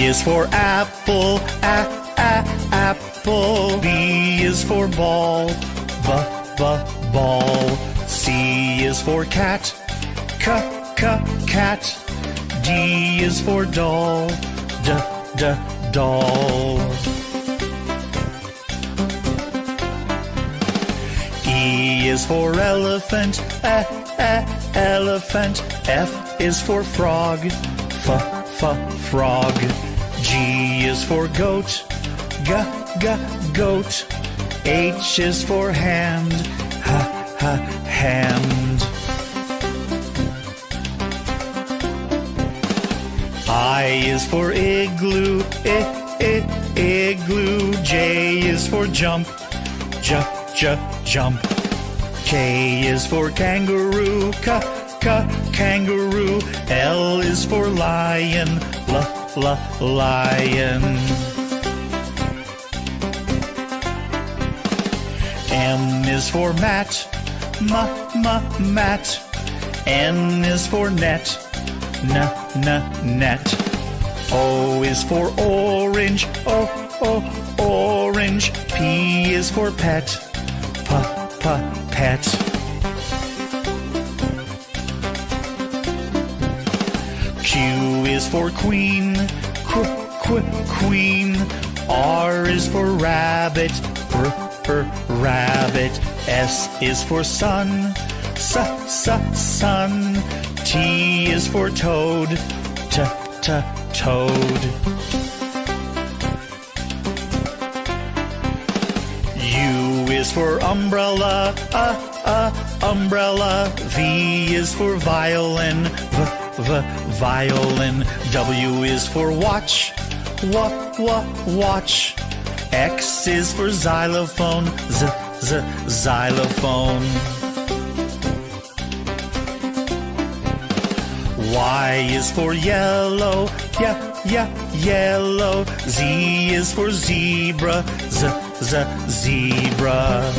is for apple, apple. B is for ball, ball. C is for cat, cat. D is for doll, doll. E is for elephant, elephant. F is for frog, frog. G is for goat, goat. H is for hand, hand. I is for igloo, igloo. J is for jump, jump. K is for kangaroo, kangaroo. L is for lion, lion. M is for mat, mat. N is for net, net. O is for orange, orange. P is for pet, pet. Q is for queen, queen. R is for rabbit, rabbit. S is for sun, sun. T is for toad, toad. U is for umbrella, umbrella. V is for violin, violin. W is for watch, watch. X is for xylophone, xylophone. Y is for yellow, yellow. Z is for zebra, zebra.